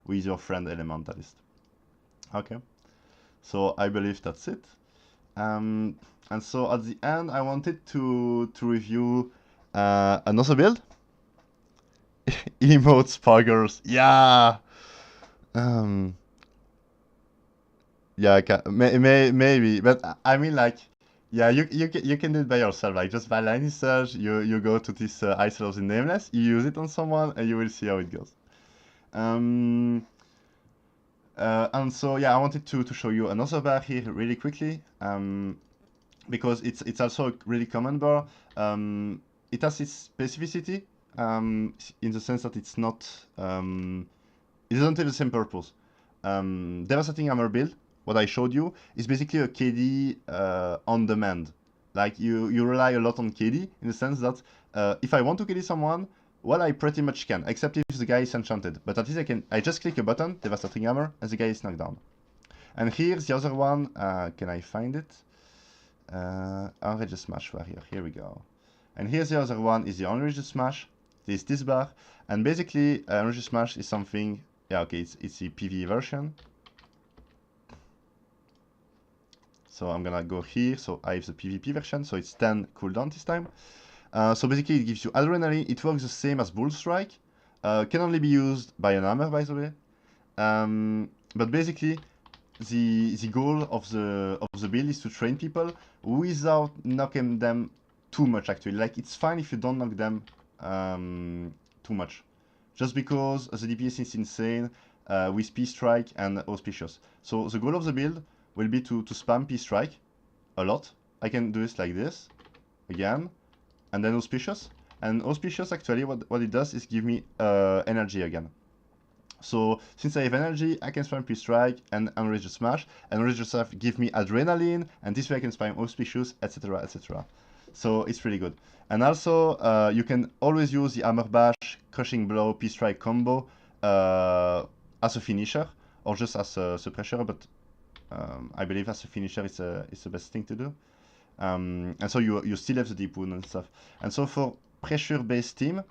with your friend Elementalist. Okay, so I believe that's it. And so at the end, I wanted to review another build. Emote Sparkers, yeah. Um, yeah, maybe, but I mean, like, yeah, you can do it by yourself. Like, just by line search, you go to this Isle of the Nameless, you use it on someone, and you will see how it goes. Um, and so yeah, I wanted to show you another bar here really quickly, because it's also a really common bar. It has its specificity, in the sense that it's not, it doesn't have the same purpose. Devastating Hammer build, what I showed you, is basically a KD on demand. Like you rely a lot on KD in the sense that if I want to KD someone, well, I pretty much can, except if the guy is enchanted. But at least I just click a button, Devastating Hammer, and the guy is knocked down. And here's the other one. Can I find it? Unregistered Smash Warrior. Here we go. And here's the other one. Is the Unregistered Smash. This bar. And basically, Unregistered Smash is something. Yeah, okay, it's the PvE version. So I'm gonna go here. So I have the PvP version. So it's 10 cooldown this time. So basically, it gives you adrenaline. It works the same as Bull Strike. Can only be used by an hammer, by the way. But basically, the goal of the build is to train people without knocking them too much. Actually, like it's fine if you don't knock them too much, just because the DPS is insane with P-Strike and Auspicious. So the goal of the build will be to spam P-Strike a lot. I can do this like this again, and then Auspicious. And Auspicious actually what it does is give me energy again. So since I have energy, I can spam P-Strike and Unregistered Smash, and Unregistered Smash give me adrenaline, and this way I can spam Auspicious, etc, etc. So it's really good. And also, you can always use the Hammer Bash, Crushing Blow, P-Strike combo as a finisher, or just as a suppressor, but I believe as a finisher is the best thing to do. And so you still have the deep wound and stuff. And so for pressure-based team,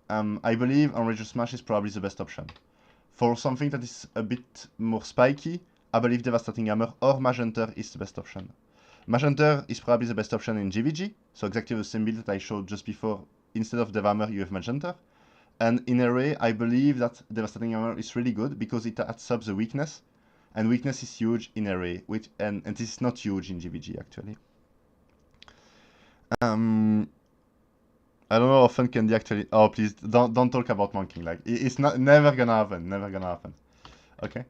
I believe Unregistered Smash is probably the best option. For something that is a bit more spiky, I believe Devastating Hammer or Magenter is the best option. Magenter is probably the best option in GVG, so exactly the same build that I showed just before. Instead of Dev Hammer, you have Magenter. And in Array, I believe that Devastating Hammer is really good because it adds up the weakness, and weakness is huge in Array, and this is not huge in GVG actually. I don't know how often can the actually. Oh, please don't talk about monking. Like it's never gonna happen. Never gonna happen. Okay.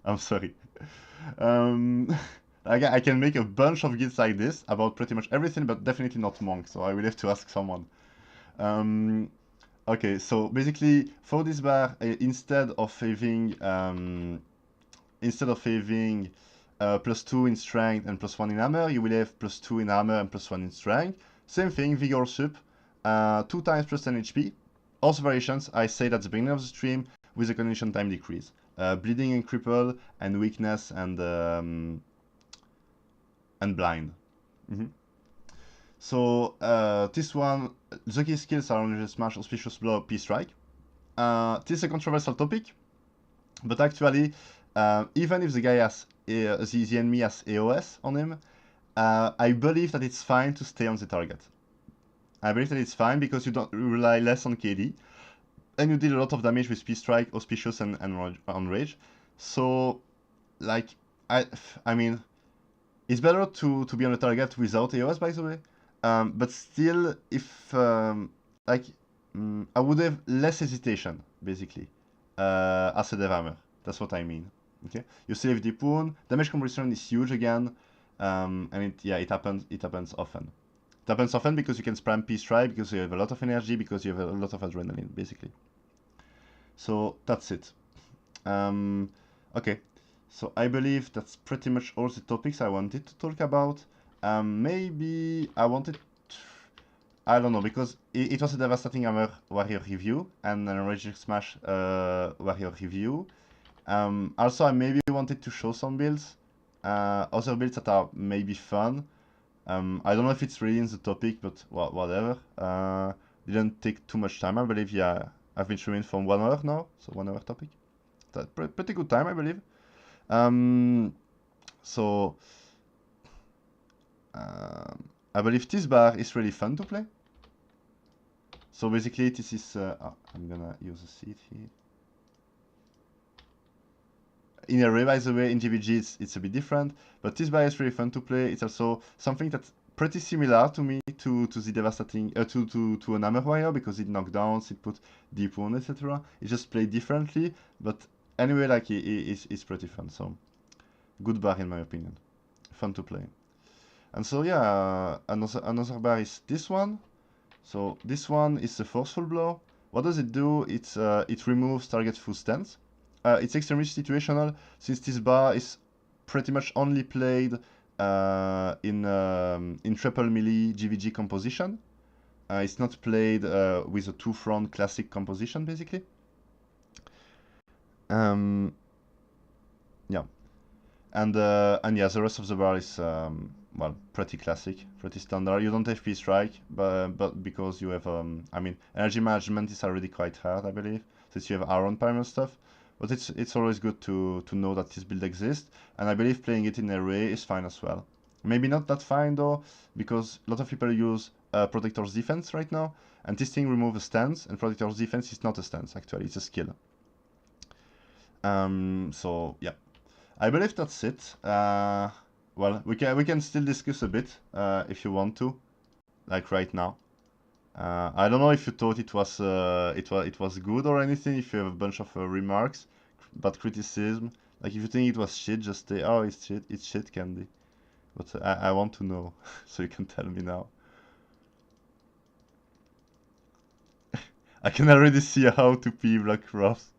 I'm sorry. I can make a bunch of guides like this about pretty much everything, but definitely not monk. So I will have to ask someone. Okay. So basically, for this bar, instead of having +2 in strength and +1 in hammer, you will have +2 in hammer and +1 in strength. Same thing, vigor sup, 2 times +10 HP. Also variations, I said at the beginning of the stream, with the cognition time decrease. Bleeding and cripple, and weakness and blind. So this one, the key skills are only Smash, Auspicious Blow, P-Strike. This is a controversial topic, but actually, even if the guy has the enemy has AOS on him, I believe that it's fine to stay on the target. I believe that it's fine because you don't rely less on KD, and you did a lot of damage with P-Strike, Auspicious, and on Rage. So, like, I mean, it's better to be on the target without AOS, by the way. But still, if I would have less hesitation, basically, as a Dev Hammer. That's what I mean. Okay, you still have Deep Wound. Damage compression is huge again, and it happens often. It happens often because you can spam P-Strike, because you have a lot of energy, because you have a lot of adrenaline, basically. So that's it. Okay, so I believe that's pretty much all the topics I wanted to talk about. Maybe I wanted, I don't know, because it was a Devastating Hammer Warrior review and an Unregistered Smash Warrior review. Also, I maybe wanted to show some builds, other builds that are maybe fun. I don't know if it's really in the topic, but whatever. Didn't take too much time, I believe. Yeah, I've been streaming for 1 hour now, so 1 hour topic. That's pretty good time, I believe. So I believe this bar is really fun to play. So basically, this is I'm gonna use a seat here. In array, by the way, in GVG it's a bit different, but this bar is really fun to play. It's also something that's pretty similar to me to the devastating to an hammer wire, because it knockdowns, it puts deep wound, etc. It just played differently, but anyway, like it's pretty fun. So good bar in my opinion, fun to play. And so yeah, another bar is this one. So this one is the forceful blow. What does it do? It removes target full stance. It's extremely situational, since this bar is pretty much only played in triple melee GVG composition. It's not played with a two-front classic composition, basically. Yeah, and yeah, the rest of the bar is well, pretty classic, pretty standard. You don't have FP strike, but because you have I mean, energy management is already quite hard, I believe, since you have Iron Primal stuff. But it's always good to know that this build exists, and I believe playing it in array is fine as well. Maybe not that fine though, because a lot of people use Protector's Defense right now, and this thing removes a stance, and Protector's Defense is not a stance actually, it's a skill. So yeah, I believe that's it. Well, we can still discuss a bit if you want to, like right now. I don't know if you thought it was good or anything. If you have a bunch of remarks, but criticism, like if you think it was shit, just say, oh, it's shit candy. But I want to know, so you can tell me now. I can already see how to P block Ross.